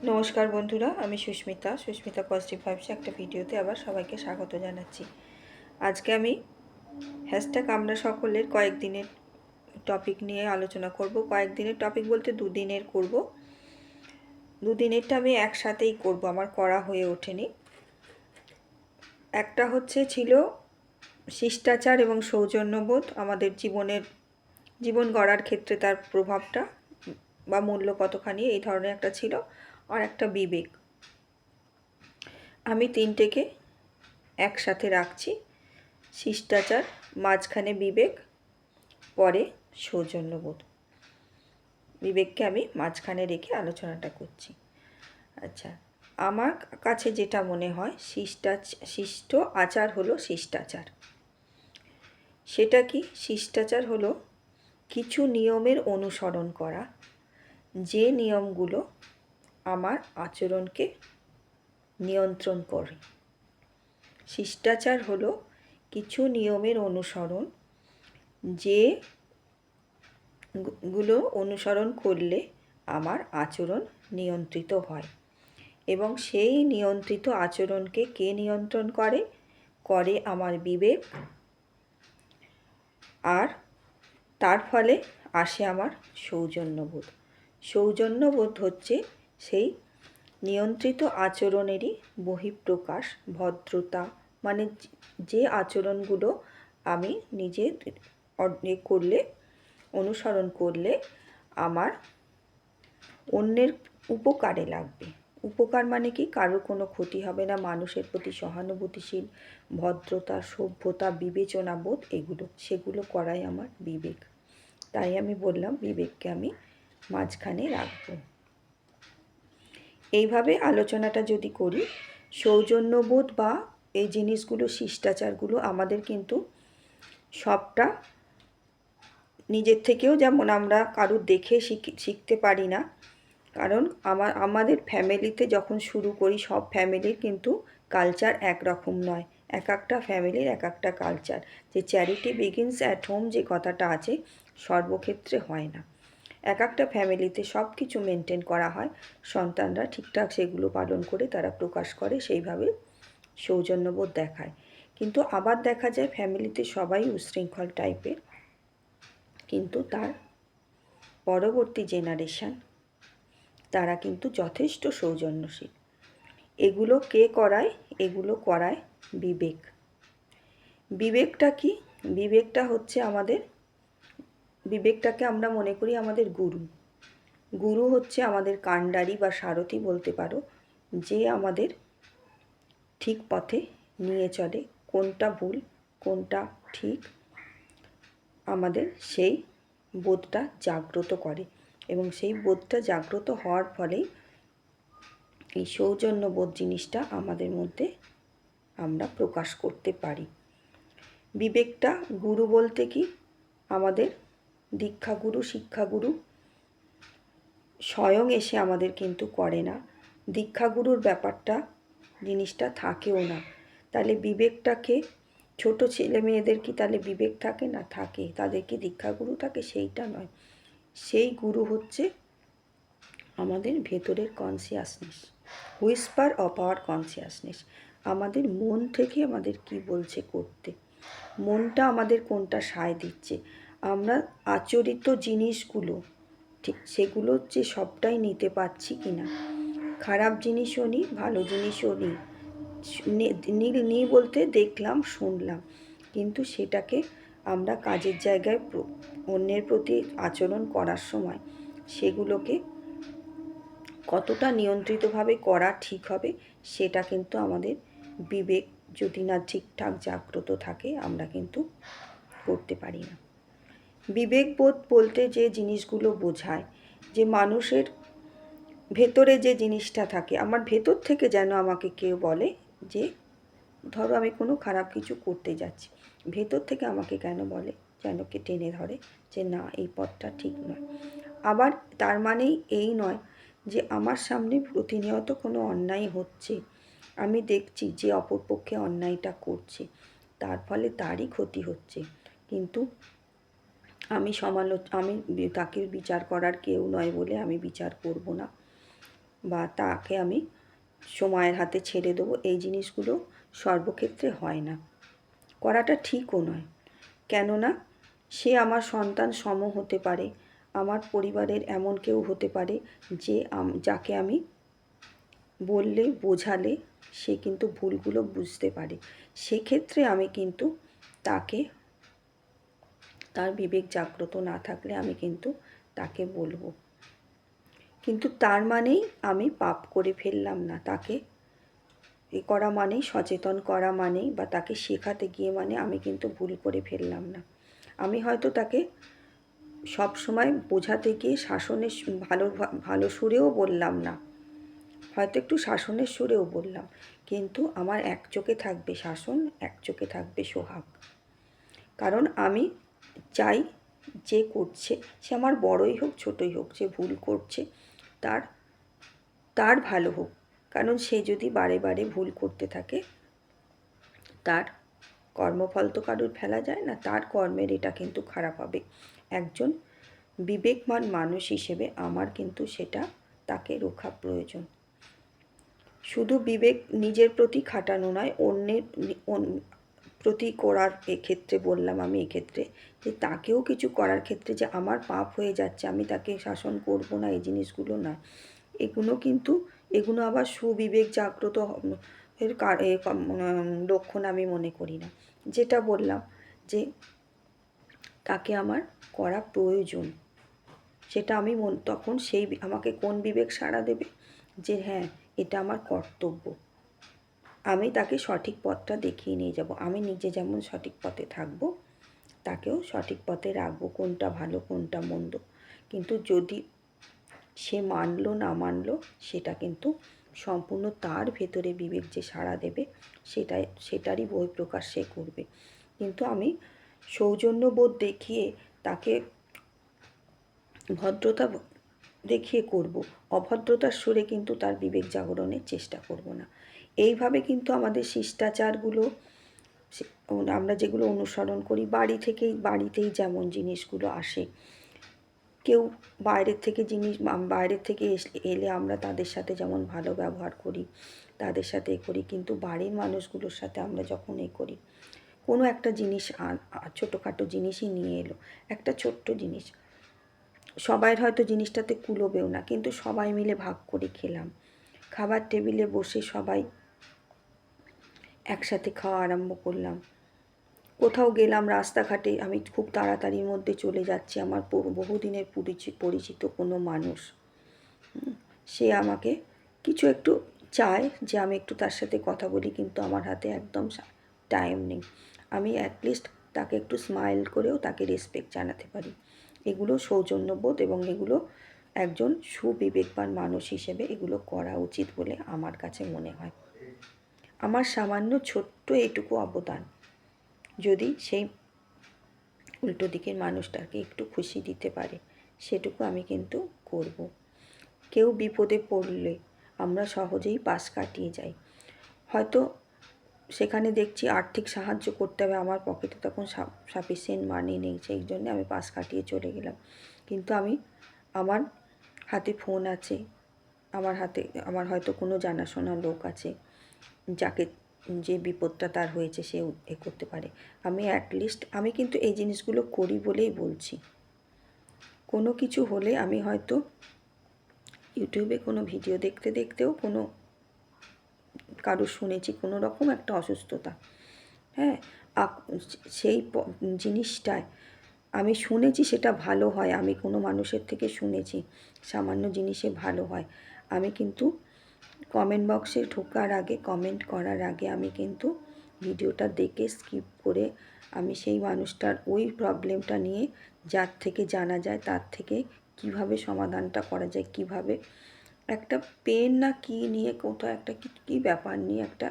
নমস্কার বন্ধুরা, আমি সুস্মিতা পজিটিভ ভাইবসে একটা ভিডিওতে আবার সবাইকে স্বাগত জানাচ্ছি। আজকে আমি হ্যাশট্যাগ আমরা সকলের কয়েকদিনের টপিক নিয়ে আলোচনা করব। কয়েকদিনের টপিক বলতে দুদিনের করব। দুদিনেরটা আমি একসাথেই করব, আমার করা হয়ে ওঠেনি। একটা ছিল শিষ্টাচার এবং সৌজন্যবোধ আমাদের জীবন গড়ার ক্ষেত্রে তার প্রভাবটা বা মূল্য কতখানি, এই ধরনের একটা ছিল। আর একটা বিবেক। আমি তিনটেকে একসাথে রাখছি। শিষ্টাচার, মাঝখানে বিবেক, পরে সৌজন্যবোধ। বিবেককে আমি মাঝখানে রেখে আলোচনাটা করছি। আচ্ছা, আমার কাছে যেটা মনে হয় শিষ্ট আচার হলো শিষ্টাচার। সেটা কি? শিষ্টাচার হলো কিছু নিয়মের অনুসরণ করা, যে নিয়মগুলো আমার আচরণকে নিয়ন্ত্রণ করে। শিষ্টাচার হলো কিছু নিয়মের অনুসরণ, যেগুলো অনুসরণ করলে আমার আচরণ নিয়ন্ত্রিত হয়। এবং সেই নিয়ন্ত্রিত আচরণকে কে নিয়ন্ত্রণ করে আমার বিবেক। আর তার ফলে আসে আমার সৌজন্যবোধ। সৌজন্যবোধ হচ্ছে সেই নিয়ন্ত্রিত আচরণেরই বহিঃপ্রকাশ, ভদ্রতা, মানে যে আচরণগুলো আমি নিজে অনুসরণ করলে আমার অন্যের উপকারে লাগবে। উপকার মানে কি? কারোর কোনো ক্ষতি হবে না, মানুষের প্রতি সহানুভূতিশীল, ভদ্রতা, সভ্যতা, বিবেচনাবোধ, সেগুলো করাই আমার বিবেক। তাই আমি বললাম বিবেককে আমি মাঝখানে রাখবো। এইভাবে আলোচনাটা যদি করি, সৌজন্যবোধ বা এই জিনিসগুলো, শিষ্টাচারগুলো আমাদের কিন্তু সবটা নিজের থেকেও যেমন আমরা কারুর দেখে শিখতে পারি না। কারণ আমাদের ফ্যামিলিতে যখন শুরু করি, সব ফ্যামিলির কিন্তু কালচার একরকম নয়। এক একটা ফ্যামিলির এক একটা কালচার। যে চ্যারিটি বিগিনস অ্যাট হোম যে কথাটা আছে, সর্বক্ষেত্রে হয় না। এক একটা ফ্যামিলিতে সব কিছু মেনটেন করা হয়, সন্তানরা ঠিকঠাক সেগুলো পালন করে তারা প্রকাশ করে, সেইভাবে সৌজন্যবোধ দেখায়। কিন্তু আবার দেখা যায় ফ্যামিলিতে সবাই উশৃঙ্খল টাইপের, কিন্তু তার পরবর্তী জেনারেশান তারা কিন্তু যথেষ্ট সৌজন্যশীল। এগুলো কে করায়? এগুলো করায় বিবেক। বিবেকটা কি? বিবেকটা হচ্ছে বিবেকটাকে আমরা মনে করি আমাদের গুরু। গুরু হচ্ছে আমাদের কাণ্ডারি বা সারথি বলতে পারো, যে আমাদের ঠিক পথে নিয়ে চলে। কোনটা ভুল, কোনটা ঠিক, আমাদের সেই বোধটা জাগ্রত করে। এবং সেই বোধটা জাগ্রত হওয়ার ফলেই এই সৌজন্যবোধ জিনিসটা আমাদের মধ্যে আমরা প্রকাশ করতে পারি। বিবেকটা গুরু বলতে কি? আমাদের দীক্ষাগুরু, শিক্ষাগুরু স্বয়ং এসে আমাদের কিন্তু করে না। দীক্ষাগুরুর জিনিসটা থাকেও না। তাহলে বিবেকটাকে, ছোট ছেলে মেয়েদের কি তাহলে বিবেক থাকে না? থাকে। তাদের কি দীক্ষাগুরু থাকে? সেইটা নয়। সেই গুরু হচ্ছে আমাদের ভেতরের consciousness, Whisper of our consciousness. আমাদের মন থেকে আমাদের কি বলছে করতে, মনটা আমাদের কোনটা সায় দিচ্ছে, আমরা আচরিত জিনিসগুলো ঠিক সেগুলো যে সবটাই নিতে পারছি কি না। খারাপ জিনিসও নিই, ভালো জিনিসও নিই বলতে দেখলাম, শুনলাম, কিন্তু সেটাকে আমরা কাজের জায়গায় অন্যের প্রতি আচরণ করার সময় সেগুলোকে কতটা নিয়ন্ত্রিতভাবে করা ঠিক হবে, সেটা কিন্তু আমাদের বিবেক যদি না ঠিকঠাক জাগ্রত থাকে, আমরা কিন্তু করতে পারি না। বিবেকবোধ বলতে যে জিনিসগুলো বোঝায়, যে মানুষের ভেতরে যে জিনিসটা থাকে, আমার ভেতর থেকে যেন আমাকে কেউ বলে যে, ধরো আমি কোনো খারাপ কিছু করতে যাচ্ছি, ভেতর থেকে আমাকে কেন বলে, যেন কে টেনে ধরে যে না, এই পথটা ঠিক নয়। আবার তার মানেই এই নয় যে আমার সামনে প্রতিনিয়ত কোনো অন্যায় হচ্ছে, আমি দেখছি যে অপরপক্ষে অন্যায়টা করছে, তার ফলে তারই ক্ষতি হচ্ছে, কিন্তু আমি তাকে বিচার করার কেউ নয় বলে আমি বিচার করব না। বা তাকে আমি সময়ের হাতে ছেড়ে দেবো, এই জিনিসগুলো সর্বক্ষেত্রে হয় না, করাটা ঠিকও নয়। কেননা সে আমার সন্তান সম হতে পারে, আমার পরিবারের এমন কেউ হতে পারে যে যাকে আমি বললে বোঝালে সে কিন্তু ভুলগুলো বুঝতে পারে। সেক্ষেত্রে আমি কিন্তু তাকে, তার বিবেক জাগ্রত না থাকলে আমি কিন্তু তাকে বলবো। কিন্তু তার মানেই আমি পাপ করে ফেললাম না। তাকে এ করা মানেই, সচেতন করা মানেই, বা তাকে শেখাতে গিয়ে মানে আমি কিন্তু ভুল করে ফেললাম না। আমি হয়তো তাকে সব সময় বোঝাতে গিয়ে শাসনের ভালো সুরেও বললাম না, হয়তো একটু শাসনের সুরেও বললাম, কিন্তু আমার এক চোখে থাকবে শাসন, এক চোখে থাকবে সোহাগ। কারণ আমি চাই যে করছে, সে আমার বড়ই হোক ছোটই হোক, যে ভুল করছে তার তার ভালো হোক। কারণ সে যদি বারে বারে ভুল করতে থাকে, তার কর্মফল তো কারোর ফেলা যায় না, তার কর্মের এটা কিন্তু খারাপ হবে। একজন বিবেকবান মানুষ হিসেবে আমার কিন্তু সেটা তাকে রোখা প্রয়োজন। শুধু বিবেক নিজের প্রতি খাটানো নয়, অন্যের প্রতি করার এক্ষেত্রে বললাম আমি, এক্ষেত্রে যে তাকেও কিছু করার ক্ষেত্রে যে আমার পাপ হয়ে যাচ্ছে, আমি তাকে শাসন করব না, এই জিনিসগুলো না। এগুলো আবার সুবিবেক জাগ্রত এর লক্ষণ আমি মনে করি না। যেটা বললাম যে তাকে আমার করা প্রয়োজন, সেটা আমি তখন সেই আমাকে কোন বিবেক সাড়া দেবে যে হ্যাঁ এটা আমার কর্তব্য, আমি তাকে সঠিক পথটা দেখিয়ে নিয়ে যাব। আমি নিজে যেমন সঠিক পথে থাকব, তাকেও সঠিক পথে রাখবো, কোনটা ভালো কোনটা মন্দ। কিন্তু যদি সে মানলো না মানলো, সেটা কিন্তু সম্পূর্ণ তার ভেতরে বিবেক যে সাড়া দেবে, সেটারই বহিঃপ্রকাশ সে করবে। কিন্তু আমি সৌজন্যবোধ দেখিয়ে তাকে ভদ্রতা দেখিয়ে করব, অভদ্রতার সুরে কিন্তু তার বিবেক জাগরণের চেষ্টা করব না। এইভাবে কিন্তু আমাদের শিষ্টাচারগুলো আমরা যেগুলো অনুসরণ করি, বাড়িতেই যেমন জিনিসগুলো আসে, কেউ বাইরের থেকে এলে আমরা তাদের সাথে যেমন ভালো ব্যবহার করি, তাদের সাথে করি, কিন্তু বাড়ির মানুষগুলোর সাথে আমরা যখন করি, কোনো একটা জিনিস ছোটোখাটো জিনিসই নিয়ে এলো, একটা ছোট্ট জিনিস, সবাইয়ের হয়তো জিনিসটাতে কুলোবেও না, কিন্তু সবাই মিলে ভাগ করে খেলাম, খাবার টেবিলে বসে সবাই একসাথে খাওয়া আরম্ভ করলাম, কোথাও গেলাম রাস্তাঘাটে, আমি খুব তাড়াতাড়ির মধ্যে চলে যাচ্ছি, আমার বহুদিনের পরিচিত কোনো মানুষ, সে আমাকে কিছু একটু চায় যে আমি একটু তার সাথে কথা বলি, কিন্তু আমার হাতে একদম টাইম নেই, আমি অ্যাটলিস্ট তাকে একটু স্মাইল করেও তাকে রেসপেক্ট জানাতে পারি। এগুলো সৌজন্যবোধ, এবং এগুলো একজন সুবিবেকবান মানুষ হিসেবে এগুলো করা উচিত বলে আমার কাছে মনে হয়। আমার সামান্য ছোট্ট এটুকু অবদান যদি সেই উল্টো দিকের মানুষটাকে একটু খুশি দিতে পারে, সেটুকু আমি কিন্তু করব। কেউ বিপদে পড়লে আমরা সহজেই পাশ কাটিয়ে যাই, হয়তো সেখানে দেখছি আর্থিক সাহায্য করতে হবে, আমার পকেটে তখন সাফিসিয়েন্ট মানি নেই, সেই জন্য আমি পাশ কাটিয়ে চলে গেলাম। কিন্তু আমার হাতে ফোন আছে, আমার হয়তো কোনো জানাশোনা লোক আছে, যে বিপদটা তার হয়েছে সে করতে পারে, আমি কিন্তু এই জিনিসগুলো করি বলেই বলছি। কোনো কিছু হলে আমি হয়তো ইউটিউবে কোনো ভিডিও দেখতে দেখতেও কারো শুনেছি কোনো রকম একটা অসুস্থতা, হ্যাঁ, সেই জিনিসটায় আমি শুনেছি সেটা ভালো হয়, আমি কোনো মানুষের থেকে শুনেছি সামান্য জিনিসে ভালো হয়, আমি কিন্তু কমেন্ট বক্সে ঢোকার আগে, কমেন্ট করার আগে আমি কিন্তু ভিডিওটা দেখে স্কিপ করে আমি সেই মানুষটার ওই প্রবলেমটা নিয়ে, যার থেকে জানা যায় তার থেকে কিভাবে সমাধানটা করা যায়, কিভাবে একটা পেন না কি নিয়ে, কোথাও একটা কী ব্যাপার নিয়ে একটা,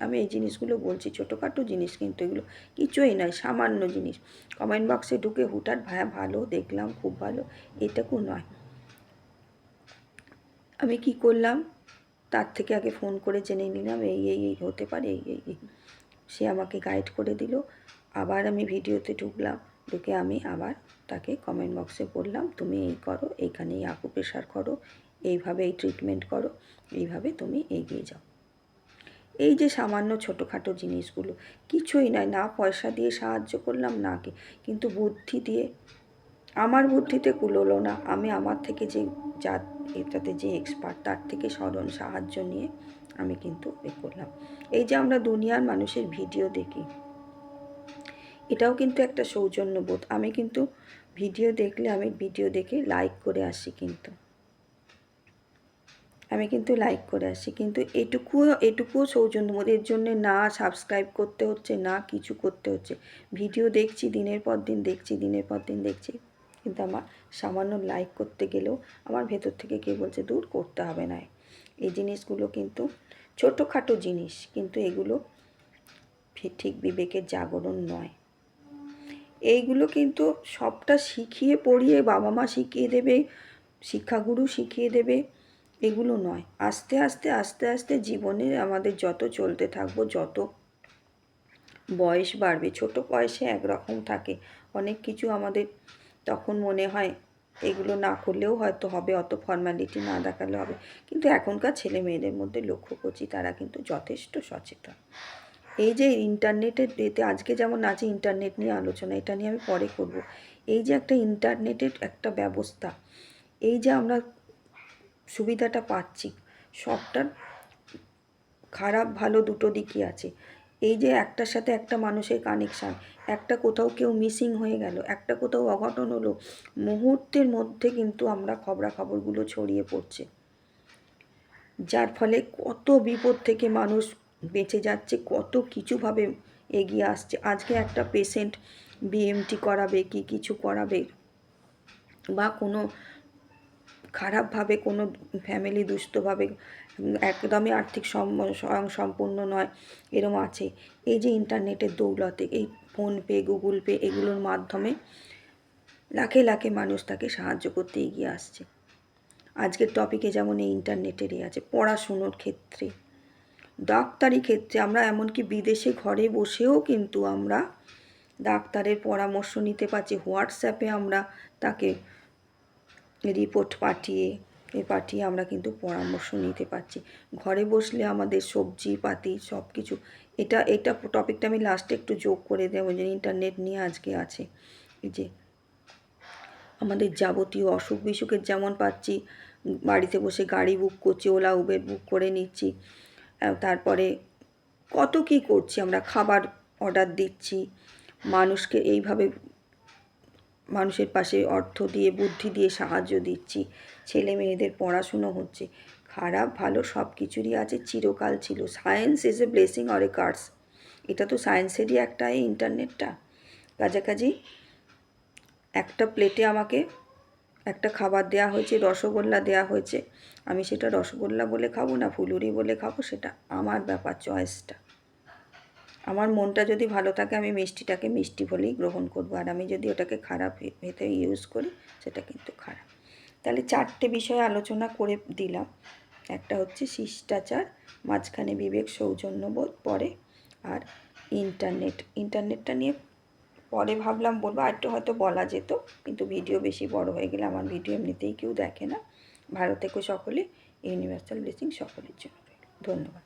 আমি এই জিনিসগুলো বলছি, ছোটোখাটো জিনিস কিন্তু এগুলো কিছুই নয়, সামান্য জিনিস, কমেন্ট বক্সে ঢুকে হুটহাট ভালো দেখলাম খুব ভালো, এটুকু নয়। আমি কি করলাম, তার থেকে আগে ফোন করে জেনে নিলাম এই হতে পারে, এই সে আমাকে গাইড করে দিল, আবার আমি ভিডিওতে ঢুকে আমি আবার তাকে কমেন্ট বক্সে বললাম তুমি এই করো, এইখানেই আকুপ্রেশার করো, এইভাবে এই ট্রিটমেন্ট করো, এইভাবে তুমি এগিয়ে যাও। এই যে সামান্য ছোটোখাটো জিনিসগুলো, কিছুই নয়, না পয়সা দিয়ে সাহায্য করলাম না কি, কিন্তু বুদ্ধি দিয়ে, আমার বুদ্ধিতে কুলোলো না, আমি আমার থেকে যে যা এটাতে যে এক্সপার্ট তার থেকে সাহায্য নিয়ে আমি কিন্তু করলাম। এই যে আমরা দুনিয়ার মানুষের ভিডিও দেখি, এটাও কিন্তু একটা সৌজন্যবোধ। আমি কিন্তু ভিডিও দেখলে আমি ভিডিও দেখে লাইক করে আসি, কিন্তু লাইক করে আসি, কিন্তু এটুকুও সৌজন্যবোধ। এর জন্যে না সাবস্ক্রাইব করতে হচ্ছে, না কিছু করতে হচ্ছে। ভিডিও দেখছি, দিনের পর দিন দেখছি, কিন্তু আমার সামান্য লাইক করতে গেলেও আমার ভেতর থেকে কে বলছে দূর, করতে হবে না। এই জিনিসগুলো কিন্তু ছোটোখাটো জিনিস, কিন্তু এগুলো ঠিক বিবেকের জাগরণ নয়। এইগুলো কিন্তু সবটা শিখিয়ে পড়িয়ে বাবা মা শিখিয়ে দেবে, শিক্ষাগুরু শিখিয়ে দেবে, এগুলো নয়। আস্তে আস্তে জীবনে আমাদের যত চলতে থাকবো, যত বয়স বাড়বে, ছোট বয়সে একরকম থাকে অনেক কিছু, আমাদের তখন মনে হয় এগুলো না করলেও হয়তো হবে, অত ফর্মালিটি না দেখালে হবে। কিন্তু এখনকার ছেলে মেয়েদের মধ্যে লক্ষ্য করছি তারা কিন্তু যথেষ্ট সচেতন। এই যে ইন্টারনেটের ডেতে আজকে যেমন আছে ইন্টারনেট নিয়ে আলোচনা, এটা নিয়ে আমি পরে করব। এই যে একটা ইন্টারনেটের একটা ব্যবস্থা, এই যে আমরা সুবিধাটা পাচ্ছি, সবটার খারাপ ভালো দুটো দিকই আছে। এই যে একটার সাথে একটা মানুষের কানেকশান, একটা কোথাও কেউ মিসিং হয়ে গেল, একটা কোথাও অঘটন হলো, মুহূর্তের মধ্যে কিন্তু আমরা খবরাখবরগুলো ছড়িয়ে পড়ছে, যার ফলে কত বিপদ থেকে মানুষ বেঁচে যাচ্ছে, কত কিছুভাবে এগিয়ে আসছে। আজকে একটা পেশেন্ট বিএমটি করাবে কি কিছু করাবে, বা কোনো খারাপভাবে কোনো ফ্যামিলি দুস্থভাবে একদমই আর্থিক স্বয়ংসম্পূর্ণ নয়, এরম আছে। এই যে ইন্টারনেটের দৌলতে, এই ফোনপে, গুগল পে, এগুলোর মাধ্যমে লাখে লাখে মানুষ তাকে সাহায্য করতে এগিয়ে আসছে। আজকের টপিকে যেমন এই ইন্টারনেটেরই আছে, পড়াশুনোর ক্ষেত্রে, ডাক্তারি ক্ষেত্রে, আমরা এমনকি বিদেশে ঘরে বসেও কিন্তু আমরা ডাক্তারের পরামর্শ নিতে পারছি। হোয়াটসঅ্যাপে আমরা তাকে রিপোর্ট পাঠিয়ে আমরা কিন্তু পরামর্শ নিতে পারছি। ঘরে বসলে আমাদের সবজি পাতি সব কিছু, এটা টপিকটা আমি লাস্টে একটু যোগ করে দেবো, যে ইন্টারনেট নিয়ে আজকে আছে। এই যে আমাদের যাবতীয় অসুখ বিসুখের যেমন পাচ্ছি, বাড়িতে বসে গাড়ি বুক করছি, ওলা উবের বুক করে নিচ্ছি, তারপরে কত কী করছি, আমরা খাবার অর্ডার দিচ্ছি, মানুষকে এইভাবে মানুষের পাশে অর্থ দিয়ে বুদ্ধি দিয়ে সাহায্য দিচ্ছি, ছেলে মেয়েদের পড়াশুনো হচ্ছে। খারাপ ভালো সব কিছুরই আছে, চিরকাল ছিল। Science is a blessing or a curse, এটা তো সায়েন্সেরই একটা এই ইন্টারনেটটা। কাছাকাছি একটা প্লেটে আমাকে একটা খাবার দেওয়া হয়েছে, রসগোল্লা দেওয়া হয়েছে, আমি সেটা রসগোল্লা বলে খাবো না ফুলুরি বলে খাবো, সেটা আমার ব্যাপার, চয়েসটা। আমার মনটা যদি ভালো থাকে আমি মিষ্টিটাকে মিষ্টি বলেই গ্রহণ করবো, আর আমি যদি ওটাকে খারাপ ভেবে ইউজ করি সেটা কিন্তু খারাপ। তাহলে 4টে বিষয় আলোচনা করে দিলাম। একটা হচ্ছে শিষ্টাচার, মাঝখানে বিবেক সৌজন্যবোধ পরে, আর ইন্টারনেটটা নিয়ে পরে ভাবলাম বলবো, আর একটু হয়তো বলা যেত, কিন্তু ভিডিও বেশি বড় হয়ে গেলে, আমার ভিডিও এমনিতেই কেউ দেখে না। ভালো থেকো সকলে, ইউনিভার্সাল ব্লেসিং সকলের জন্য। ধন্যবাদ।